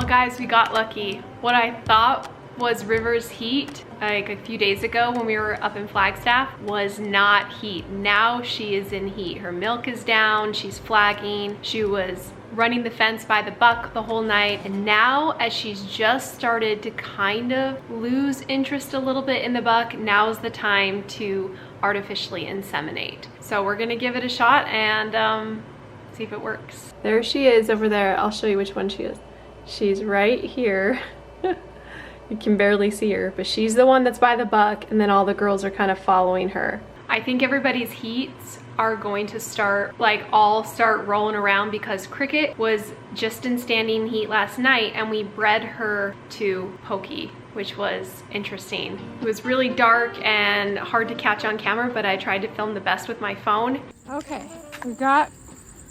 Well guys, we got lucky. What I thought was River's heat like a few days ago when we were up in Flagstaff was not heat. Now she is in heat. Her milk is down, she's flagging. She was running the fence by the buck the whole night, and now as she's just started to kind of lose interest a little bit in the buck, now is the time to artificially inseminate. So we're gonna give it a shot and see if it works. There she is over there. I'll show you which one she is. She's right here. You can barely see her, but she's the one that's by the buck, and then all the girls are kind of following her. I think everybody's heats are going to start, like, all start rolling around because Cricket was just in standing heat last night and we bred her to Pokey, which was interesting. It was really dark and hard to catch on camera, but I tried to film the best with my phone. Okay, we've got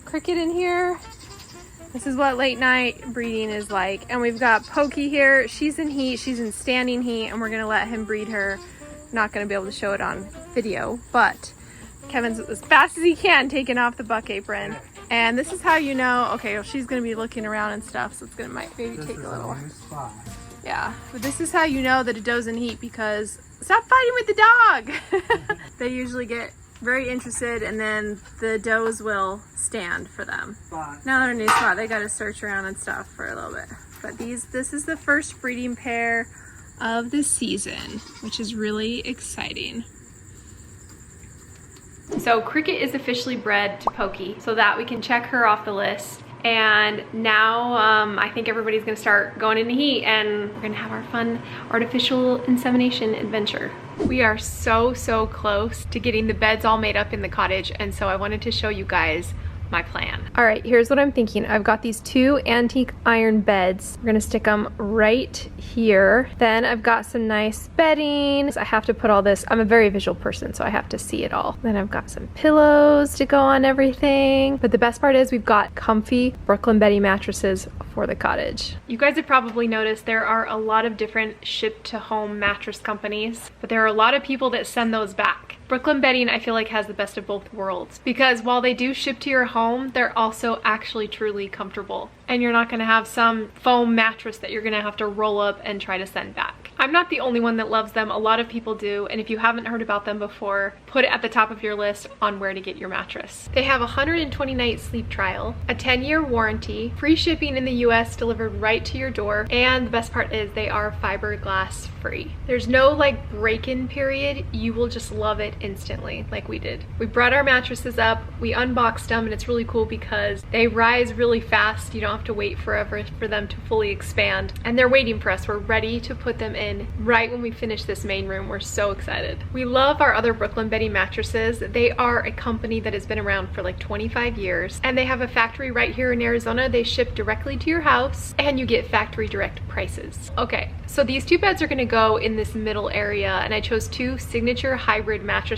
Cricket in here. This is what late night breeding is like. And we've got Pokey here. She's in heat, she's in standing heat, and we're gonna let him breed her. Not gonna be able to show it on video, but Kevin's as fast as he can taking off the buck apron. And this is how you know, okay, well, she's gonna be looking around and stuff, so it's gonna maybe take a little. Yeah, but this is how you know that a doe's in heat, because stop fighting with the dog. They usually get very interested, and then the does will stand for them. Now they're in a new spot, they gotta search around and stuff for a little bit. But this is the first breeding pair of the season, which is really exciting. So Cricket is officially bred to Pokey, so that we can check her off the list. And now I think everybody's gonna start going into heat, and we're gonna have our fun artificial insemination adventure. We are so close to getting the beds all made up in the cottage, and so I wanted to show you guys my plan. All right, here's what I'm thinking. I've got these 2 antique iron beds. We're gonna stick them right here. Then I've got some nice bedding. I have to put all this, I'm a very visual person, so I have to see it all. Then I've got some pillows to go on everything. But the best part is we've got comfy Brooklyn Betty mattresses for the cottage. You guys have probably noticed there are a lot of different ship-to-home mattress companies, but there are a lot of people that send those back. Brooklyn Bedding, I feel like, has the best of both worlds, because while they do ship to your home, they're also actually truly comfortable. And you're not gonna have some foam mattress that you're gonna have to roll up and try to send back. I'm not the only one that loves them, a lot of people do, and if you haven't heard about them before, put it at the top of your list on where to get your mattress. They have a 120-night sleep trial, a 10-year warranty, free shipping in the US delivered right to your door, and the best part is they are fiberglass free. There's no like break-in period, you will just love it instantly like we did. We brought our mattresses up, we unboxed them, and it's really cool because they rise really fast. You don't have to wait forever for them to fully expand, and they're waiting for us. We're ready to put them in right when we finish this main room. We're so excited. We love our other Brooklyn Betty mattresses. They are a company that has been around for like 25 years, and they have a factory right here in Arizona. They ship directly to your house, and you get factory direct prices. Okay, so these 2 beds are gonna go in this middle area, and I chose 2 signature hybrid mattresses,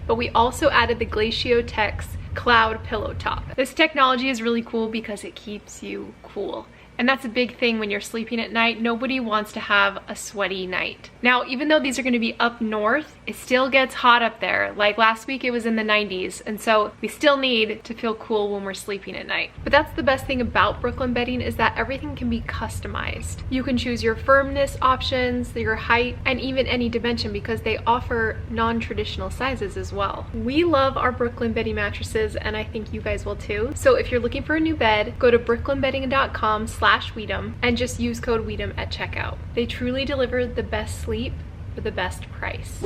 but we also added the Glacio Tex Cloud Pillow Top. This technology is really cool because it keeps you cool. And that's a big thing when you're sleeping at night. Nobody wants to have a sweaty night. Now, even though these are gonna be up north, it still gets hot up there. Like last week it was in the 90s, and so we still need to feel cool when we're sleeping at night. But that's the best thing about Brooklyn Bedding, is that everything can be customized. You can choose your firmness options, your height, and even any dimension, because they offer non-traditional sizes as well. We love our Brooklyn Bedding mattresses, and I think you guys will too. So if you're looking for a new bed, go to brooklynbedding.com/Weedom and just use code Weedom at checkout. They truly deliver the best sleep for the best price.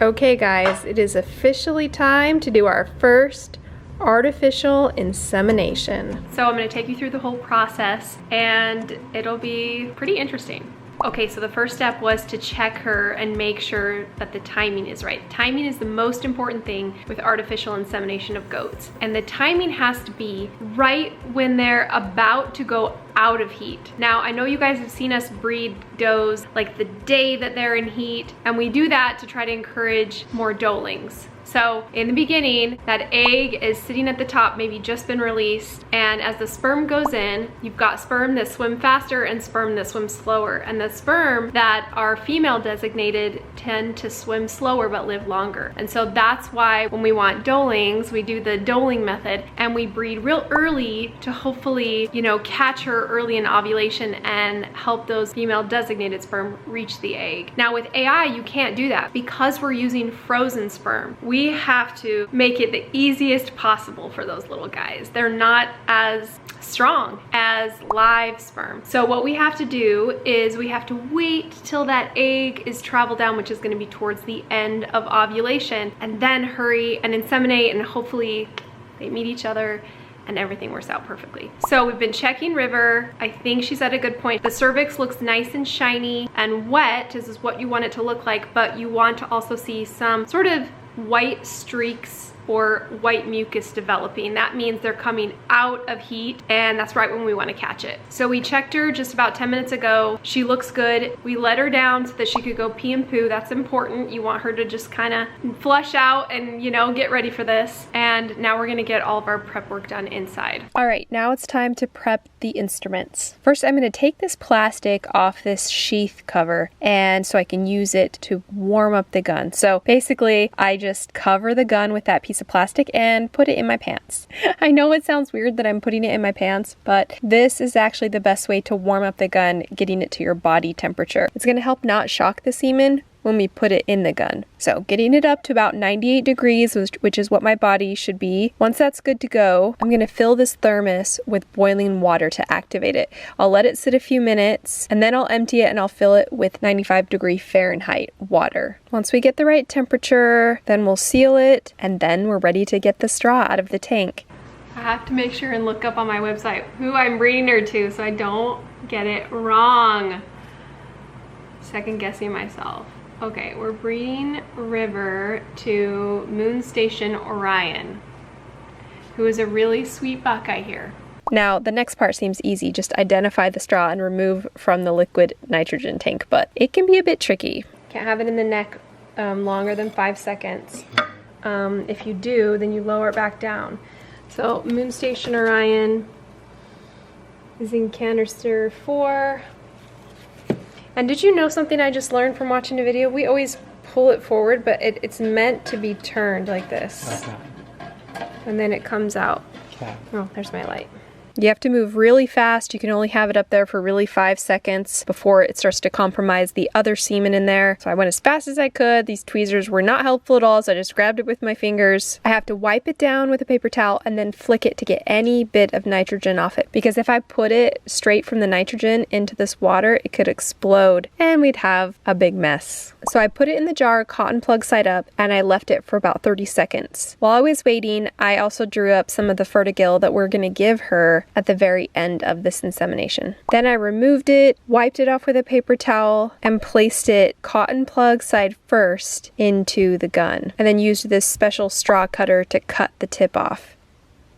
Okay guys, it is officially time to do our first artificial insemination. So I'm going to take you through the whole process, and it'll be pretty interesting. Okay, so the first step was to check her and make sure that the timing is right. Timing is the most important thing with artificial insemination of goats. And the timing has to be right when they're about to go out of heat. Now, I know you guys have seen us breed does like the day that they're in heat, and we do that to try to encourage more doelings. So in the beginning, that egg is sitting at the top, maybe just been released, and as the sperm goes in, you've got sperm that swim faster and sperm that swim slower. And the sperm that are female designated tend to swim slower but live longer. And so that's why when we want dolings, we do the doling method and we breed real early to hopefully, you know, catch her early in ovulation and help those female designated sperm reach the egg. Now with AI, you can't do that because we're using frozen sperm. We have to make it the easiest possible for those little guys. They're not as strong as live sperm. So what we have to do is we have to wait till that egg is traveled down, which is going to be towards the end of ovulation, and then hurry and inseminate, and hopefully they meet each other and everything works out perfectly. So we've been checking River. I think she's at a good point. The cervix looks nice and shiny and wet. This is what you want it to look like, but you want to also see some sort of white streaks or white mucus developing. That means they're coming out of heat, and that's right when we want to catch it. So we checked her just about 10 minutes ago. She looks good. We let her down so that she could go pee and poo. That's important. You want her to just kind of flush out and, you know, get ready for this. And now we're gonna get all of our prep work done inside. All right, now it's time to prep the instruments. First, I'm gonna take this plastic off this sheath cover, and so I can use it to warm up the gun. So basically, I just cover the gun with that piece of plastic and put it in my pants. I know it sounds weird that I'm putting it in my pants, but this is actually the best way to warm up the gun, getting it to your body temperature. It's gonna help not shock the semen when we put it in the gun. So getting it up to about 98 degrees, which is what my body should be. Once that's good to go, I'm gonna fill this thermos with boiling water to activate it. I'll let it sit a few minutes and then I'll empty it and I'll fill it with 95-degree Fahrenheit water. Once we get the right temperature, then we'll seal it, and then we're ready to get the straw out of the tank. I have to make sure and look up on my website who I'm breeding her to so I don't get it wrong. Second guessing myself. Okay, we're breeding River to Moon Station Orion, who is a really sweet buck, I hear. Now, the next part seems easy. Just identify the straw and remove from the liquid nitrogen tank, but it can be a bit tricky. Can't have it in the neck longer than 5 seconds. If you do, then you lower it back down. So, Moon Station Orion is in canister 4. And did you know something I just learned from watching a video? We always pull it forward, but it's meant to be turned like this. Okay. And then it comes out. Okay. Oh, there's my light. You have to move really fast. You can only have it up there for really 5 seconds before it starts to compromise the other semen in there. So I went as fast as I could. These tweezers were not helpful at all, so I just grabbed it with my fingers. I have to wipe it down with a paper towel and then flick it to get any bit of nitrogen off it. Because if I put it straight from the nitrogen into this water, it could explode and we'd have a big mess. So I put it in the jar, cotton plug side up, and I left it for about 30 seconds. While I was waiting, I also drew up some of the fertigil that we're gonna give her at the very end of this insemination. Then I removed it, wiped it off with a paper towel, and placed it cotton plug side first into the gun, and then used this special straw cutter to cut the tip off.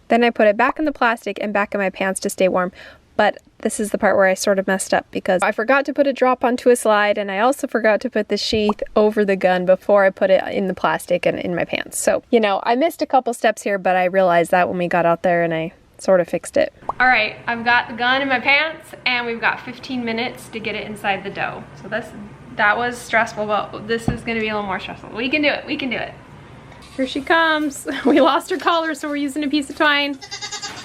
Then I put it back in the plastic and back in my pants to stay warm. But this is the part where I sort of messed up because I forgot to put a drop onto a slide, and I also forgot to put the sheath over the gun before I put it in the plastic and in my pants. So, you know, I missed a couple steps here, but I realized that when we got out there and I sort of fixed it. All right, I've got the gun in my pants and we've got 15 minutes to get it inside the dough. So that was stressful, but this is gonna be a little more stressful. We can do it, we can do it. Here she comes. We lost her collar, so we're using a piece of twine.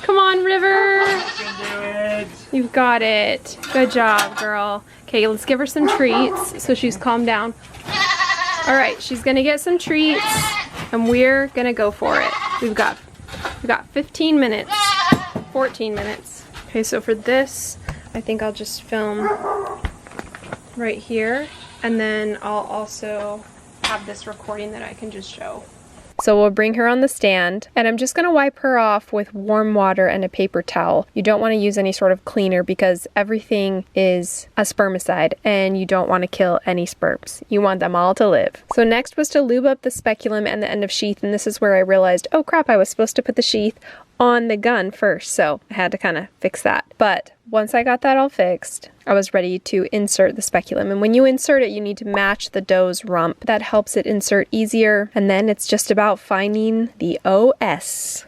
Come on, River. You can do it. You've got it. Good job, girl. Okay, let's give her some treats so she's calmed down. All right, she's gonna get some treats and we're gonna go for it. We've got 15 minutes, 14 minutes. Okay, so for this, I think I'll just film right here, and then I'll also have this recording that I can just show. So we'll bring her on the stand, and I'm just gonna wipe her off with warm water and a paper towel. You don't wanna use any sort of cleaner because everything is a spermicide and you don't wanna kill any sperms. You want them all to live. So next was to lube up the speculum and the end of sheath, and this is where I realized, oh crap, I was supposed to put the sheath on the gun first, so I had to kind of fix that. But once I got that all fixed, I was ready to insert the speculum. And when you insert it, you need to match the doe's rump. That helps it insert easier. And then it's just about finding the OS.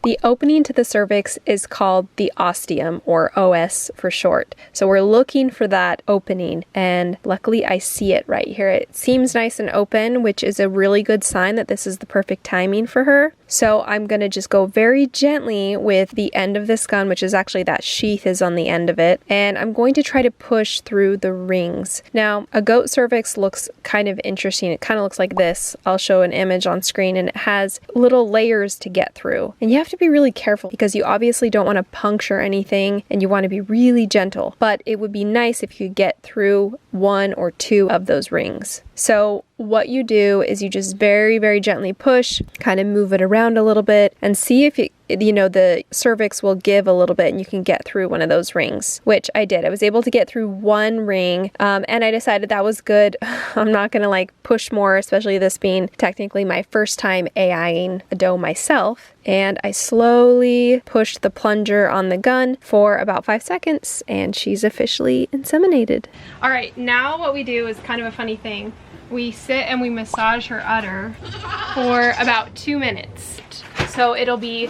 The opening to the cervix is called the ostium, or OS for short. So we're looking for that opening, and luckily I see it right here. It seems nice and open, which is a really good sign that this is the perfect timing for her. So I'm going to just go very gently with the end of this gun, which is actually that sheath is on the end of it, and I'm going to try to push through the rings. Now, a goat cervix looks kind of interesting. It kind of looks like this. I'll show an image on screen, and it has little layers to get through. And you have to be really careful because you obviously don't want to puncture anything, and you want to be really gentle. But it would be nice if you get through 1 or 2 of those rings. So what you do is you just very, very gently push, kind of move it around a little bit, and see if the cervix will give a little bit and you can get through one of those rings, which I did. I was able to get through 1 ring, and I decided that was good. I'm not gonna like push more, especially this being technically my first time AIing a doe myself. And I slowly pushed the plunger on the gun for about 5 seconds, and she's officially inseminated. All right, now what we do is kind of a funny thing. We sit and we massage her udder for about 2 minutes. So it'll be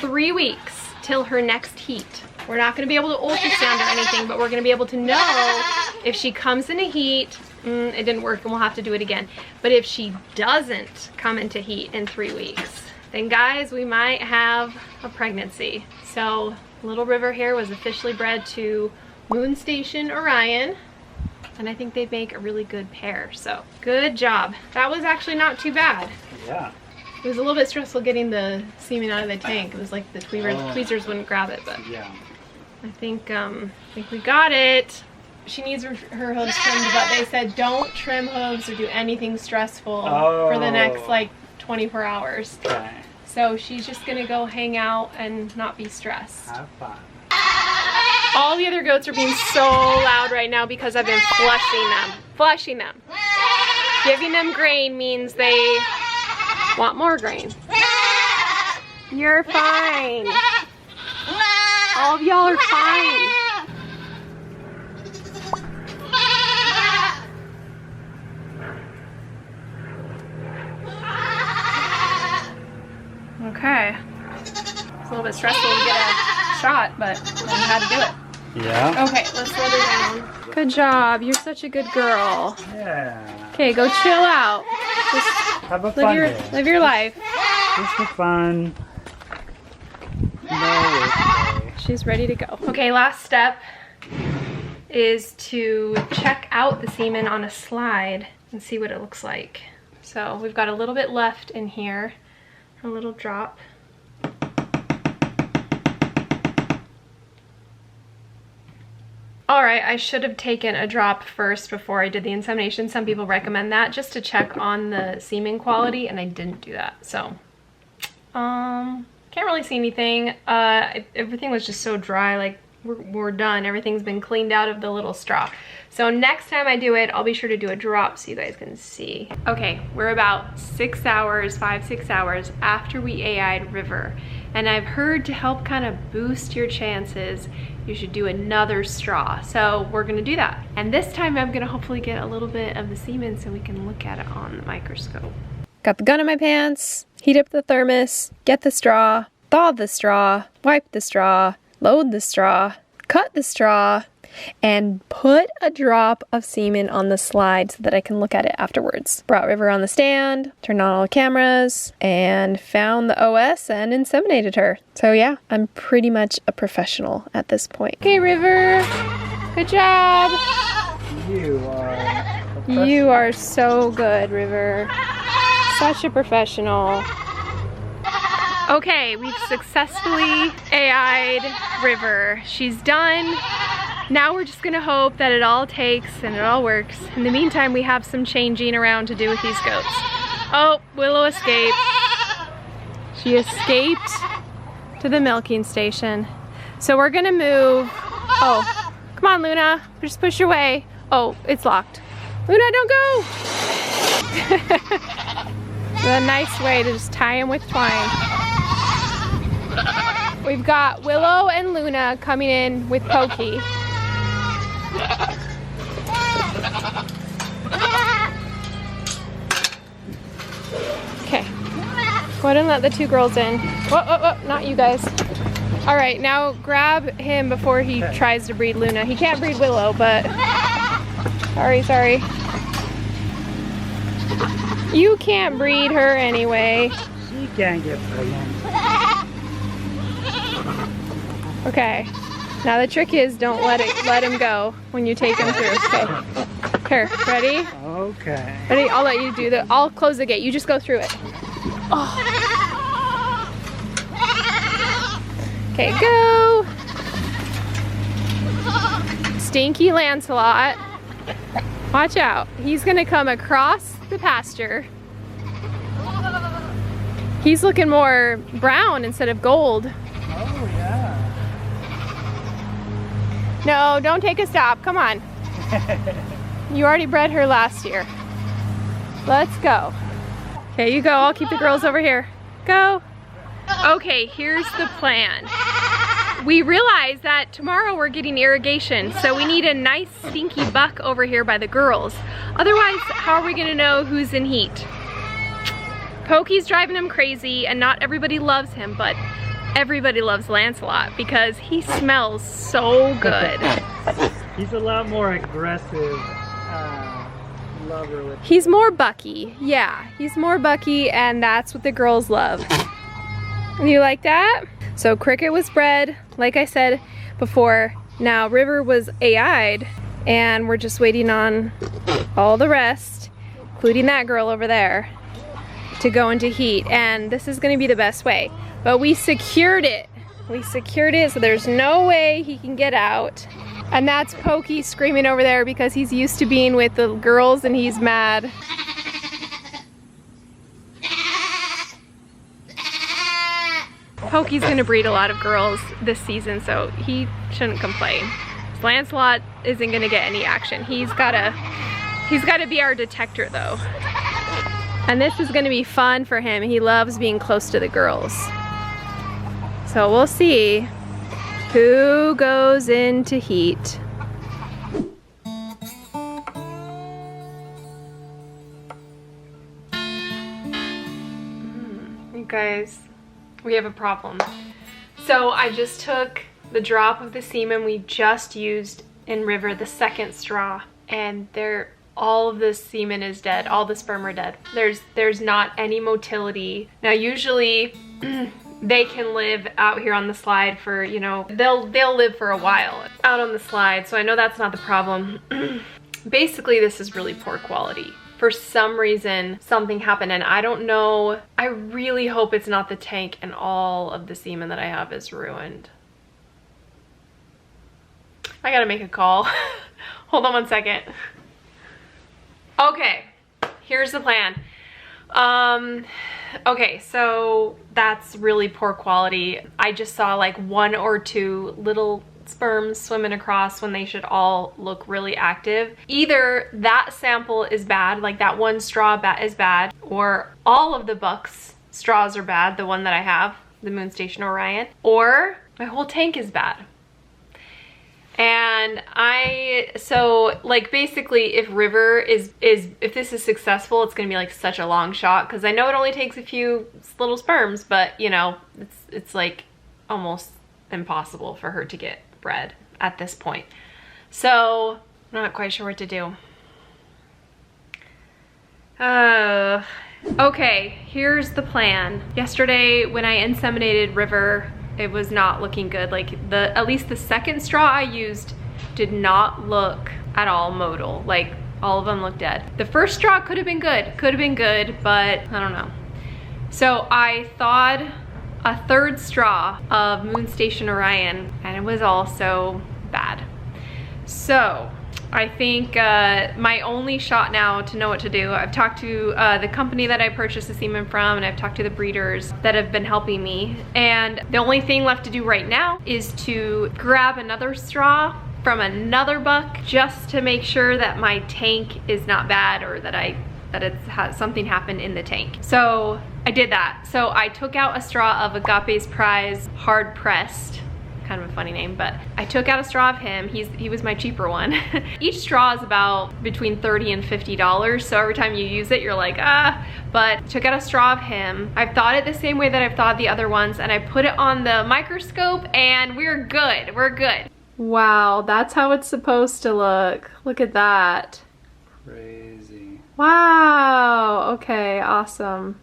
3 weeks till her next heat. We're not gonna be able to ultrasound or anything, but we're gonna be able to know if she comes into heat, it didn't work and we'll have to do it again. But if she doesn't come into heat in 3 weeks, then guys, we might have a pregnancy. So little River here was officially bred to Moon Station Orion, and I think they'd make a really good pair. So good job. That was actually not too bad. Yeah. It was a little bit stressful getting the semen out of the tank. It was like the tweezers wouldn't grab it, but yeah. I think we got it. She needs her hooves trimmed, but they said don't trim hooves or do anything stressful for the next like 24 hours. Okay. So she's just gonna go hang out and not be stressed. Have fun. All the other goats are being so loud right now because I've been flushing them. Flushing them. Giving them grain means they want more grain. You're fine. All of y'all are fine. Okay. It's a little bit stressful to get a shot, but we had to do it. Yeah. Okay, let's let her down. Good job. You're such a good girl. Yeah. Okay, go chill out. Just have a fun day. Live your life. Just for fun. No way. She's ready to go. Okay, last step is to check out the semen on a slide and see what it looks like. So we've got a little bit left in here, a little drop. All right, I should have taken a drop first before I did the insemination. Some people recommend that just to check on the semen quality, and I didn't do that. So, can't really see anything. Everything was just so dry, like we're done. Everything's been cleaned out of the little straw. So next time I do it, I'll be sure to do a drop so you guys can see. Okay, we're about 6 hours, 5-6 hours after we AI'd River. And I've heard to help kind of boost your chances, you should do another straw. So we're gonna do that. And this time I'm gonna hopefully get a little bit of the semen so we can look at it on the microscope. Got the gun in my pants, heat up the thermos, get the straw, thaw the straw, wipe the straw, load the straw, cut the straw, and put a drop of semen on the slide so that I can look at it afterwards. Brought River on the stand, turned on all the cameras, and found the OS and inseminated her. So yeah, I'm pretty much a professional at this point. Okay, River, good job. You are so good, River. Such a professional. Okay, we've successfully AI'd River. She's done. Now we're just gonna hope that it all takes and it all works. In the meantime, we have some changing around to do with these goats. Oh, Willow escaped. She escaped to the milking station. So we're gonna move. Oh, come on, Luna. Just push your way. Oh, it's locked. Luna, don't go. A nice way to just tie him with twine. We've got Willow and Luna coming in with Pokey. Okay. Go ahead and let the two girls in. Whoa, whoa, whoa, not you guys. All right, now grab him before he tries to breed Luna. He can't breed Willow, but sorry. You can't breed her anyway. She can't get pregnant. Okay. Now the trick is don't let him go when you take him through. Okay. Here, ready? Okay. Ready? I'll let you do the. I'll close the gate. You just go through it. Oh. Okay, go. Stinky Lancelot. Watch out. He's gonna come across the pasture. He's looking more brown instead of gold. Oh, yeah. No, don't take a stop. Come on. You already bred her last year. Let's go. Okay, you go. I'll keep the girls over here. Go. Okay, here's the plan. We realize that tomorrow we're getting irrigation, so we need a nice stinky buck over here by the girls. Otherwise, how are we gonna know who's in heat? Pokey's driving him crazy, and not everybody loves him, but everybody loves Lancelot because he smells so good. He's a lot more aggressive lover with. He's more bucky. Yeah, he's more bucky, and that's what the girls love. You like that? So Cricket was bred, like I said before. Now River was AI'd, and we're just waiting on all the rest, including that girl over there, to go into heat. And this is gonna be the best way. But we secured it. We secured it, so there's no way he can get out. And that's Pokey screaming over there because he's used to being with the girls and he's mad. Pokey's gonna breed a lot of girls this season, so he shouldn't complain. Lancelot isn't gonna get any action. He's gotta be our detector though. And this is gonna be fun for him. He loves being close to the girls. So we'll see who goes into heat. You guys, we have a problem. So I just took the drop of the semen we just used in River, the second straw, and all of the semen is dead. All the sperm are dead. There's not any motility. Now usually they can live out here on the slide for, you know, they'll live for a while out on the slide, so I know that's not the problem. Basically, this is really poor quality. For some reason, something happened, and I don't know. I really hope it's not the tank and all of the semen that I have is ruined. I gotta make a call. Hold on one second. Okay, here's the plan. Okay, so that's really poor quality. I just saw like 1 or 2 little sperms swimming across when they should all look really active. Either that sample is bad, like that one straw is bad, or all of the bucks' straws are bad, the one that I have, the Moon Station Orion, or my whole tank is bad. And so like basically if River if this is successful, it's gonna be like such a long shot, because I know it only takes a few little sperms, but you know, it's like almost impossible for her to get bred at this point. So I'm not quite sure what to do. Okay, here's the plan. Yesterday when I inseminated River, it was not looking good. Like at least the second straw I used did not look at all motile. Like all of them looked dead. The first straw could have been good, but I don't know. So I thawed a 3rd straw of Moon Station Orion, and it was also bad. So I think my only shot now to know what to do, I've talked to the company that I purchased the semen from, and I've talked to the breeders that have been helping me. And the only thing left to do right now is to grab another straw from another buck, just to make sure that my tank is not bad, or that something happened in the tank. So I did that. So I took out a straw of Agape's Prize hard pressed. Kind of a funny name, but I took out a straw of him. He was my cheaper one. Each straw is about between $30 and $50, so every time you use it you're like, ah. But took out a straw of him. I've thawed it the same way that I've thawed the other ones, and I put it on the microscope and we're good. We're good. Wow, that's how it's supposed to look. Look at that. Crazy. Wow, okay, awesome.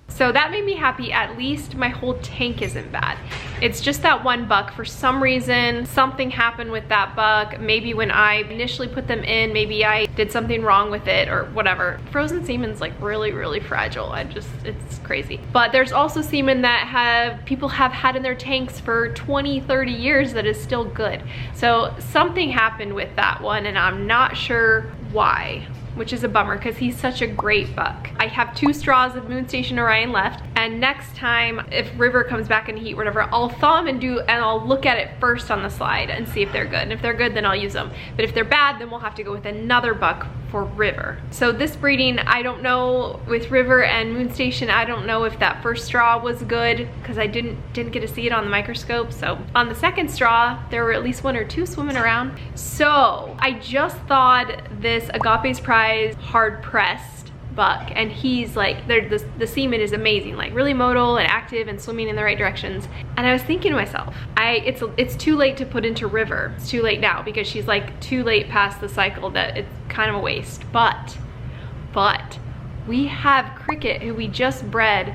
So that made me happy. At least my whole tank isn't bad. It's just that one buck. For some reason, something happened with that buck. Maybe when I initially put them in, maybe I did something wrong with it or whatever. Frozen semen's like really, really fragile. It's crazy. But there's also semen that people have had in their tanks for 20, 30 years that is still good. So something happened with that one and I'm not sure why, which is a bummer because he's such a great buck. I have 2 straws of Moon Station Orion left, and next time if River comes back in heat, whatever, I'll thaw them and I'll look at it first on the slide and see if they're good. And if they're good, then I'll use them. But if they're bad, then we'll have to go with another buck for River. So this breeding, I don't know, with River and Moon Station, I don't know if that first straw was good because I didn't get to see it on the microscope. So on the second straw, there were at least 1 or 2 swimming around. So I just thawed this Agape's Prize hard pressed buck, and he's like, the semen is amazing, like really motile and active and swimming in the right directions. And I was thinking to myself, it's too late to put into River. It's too late now because she's like too late past the cycle that it's kind of a waste. But we have Cricket, who we just bred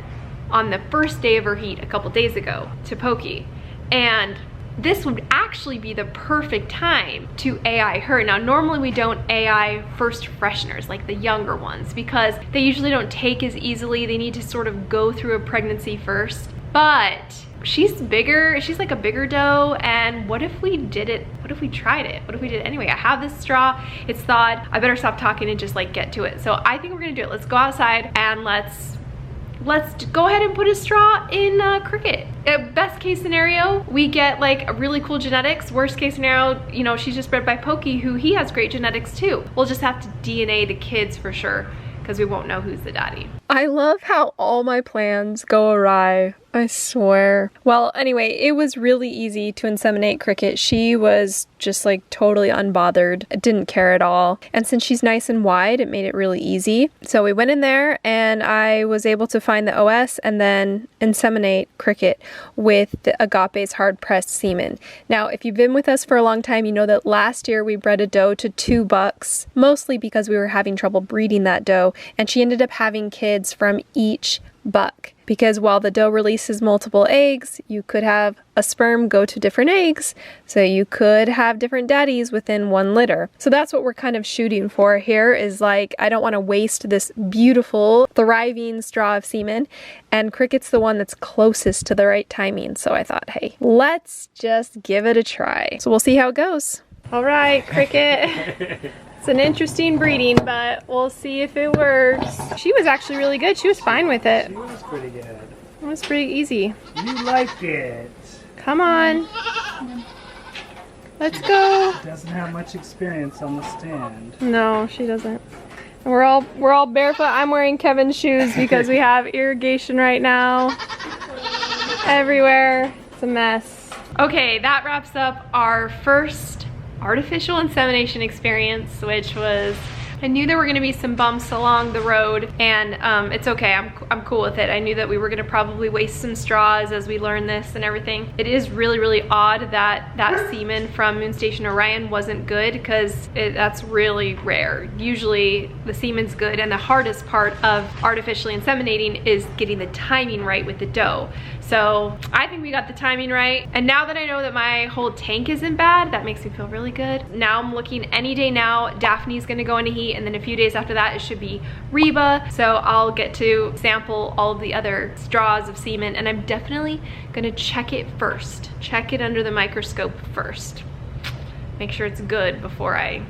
on the first day of her heat a couple days ago to Pokey, and this would actually be the perfect time to AI her. Now, normally we don't AI first fresheners, like the younger ones, because they usually don't take as easily. They need to sort of go through a pregnancy first. But she's bigger, she's like a bigger doe, and what if we did it? What if we tried it? What if we did it anyway? I have this straw, it's thawed. I better stop talking and just like get to it. So I think we're gonna do it. Let's go outside and let's go ahead and put a straw in Cricket. Best case scenario, we get like a really cool genetics. Worst case scenario, you know, she's just bred by Pokey, who he has great genetics too. We'll just have to DNA the kids for sure, because we won't know who's the daddy. I love how all my plans go awry, I swear. Well, anyway, it was really easy to inseminate Cricket. She was just like totally unbothered, didn't care at all. And since she's nice and wide, it made it really easy. So we went in there and I was able to find the OS and then inseminate Cricket with the Agape's hard pressed semen. Now, if you've been with us for a long time, you know that last year we bred a doe to 2 bucks, mostly because we were having trouble breeding that doe, and she ended up having kids from each buck. Because while the doe releases multiple eggs, you could have a sperm go to different eggs, so you could have different daddies within one litter. So that's what we're kind of shooting for here, is like, I don't want to waste this beautiful, thriving straw of semen, and Cricket's the one that's closest to the right timing. So I thought, hey, let's just give it a try. So we'll see how it goes. All right, Cricket. It's an interesting breeding, but we'll see if it works. She was actually really good. She was fine with it. She was pretty good. It was pretty easy. You like it. Come on. Let's go. She doesn't have much experience on the stand. No, she doesn't. And we're all barefoot. I'm wearing Kevin's shoes because we have irrigation right now. Everywhere. It's a mess. Okay, that wraps up our first artificial insemination experience, which was, I knew there were going to be some bumps along the road, and it's okay. I'm cool with it. I knew that we were going to probably waste some straws as we learn this and everything. It is really, really odd that that semen from Moon Station Orion wasn't good, because that's really rare. Usually the semen's good, and the hardest part of artificially inseminating is getting the timing right with the doe. So I think we got the timing right. And now that I know that my whole tank isn't bad, that makes me feel really good. Now I'm looking any day now, Daphne's gonna go into heat, and then a few days after that, it should be Reba. So I'll get to sample all of the other straws of semen, and I'm definitely gonna check it first. Check it under the microscope first. Make sure it's good before I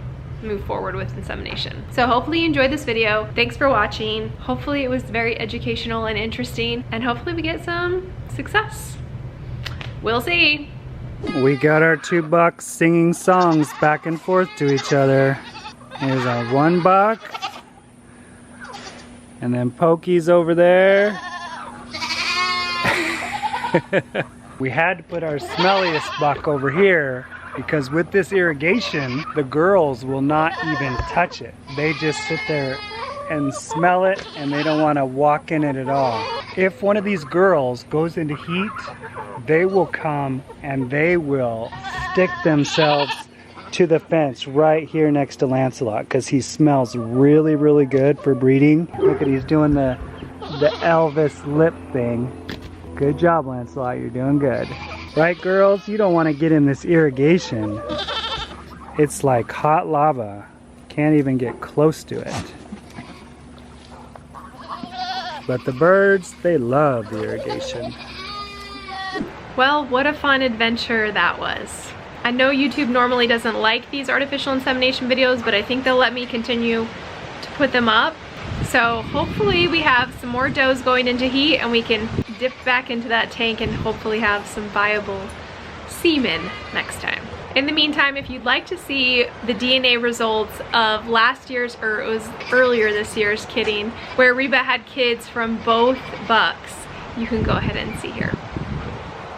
move forward with insemination. So hopefully you enjoyed this video. Thanks for watching. Hopefully it was very educational and interesting, and hopefully we get some success. We'll see. We got our 2 bucks singing songs back and forth to each other. Here's our 1 buck And then Pokey's over there. We had to put our smelliest buck over here because with this irrigation, the girls will not even touch it. They just sit there and smell it, and they don't want to walk in it at all. If one of these girls goes into heat, they will come and they will stick themselves to the fence right here next to Lancelot because he smells really, really good for breeding. Look at, he's doing the Elvis lip thing. Good job, Lancelot, you're doing good. Right, girls? You don't want to get in this irrigation. It's like hot lava. Can't even get close to it. But the birds, they love the irrigation. Well, what a fun adventure that was. I know YouTube normally doesn't like these artificial insemination videos, but I think they'll let me continue to put them up. So hopefully we have some more does going into heat and we can dip back into that tank and hopefully have some viable semen next time. In the meantime, if you'd like to see the DNA results of last year's, or it was earlier this year's kidding, where Reba had kids from both bucks, you can go ahead and see here.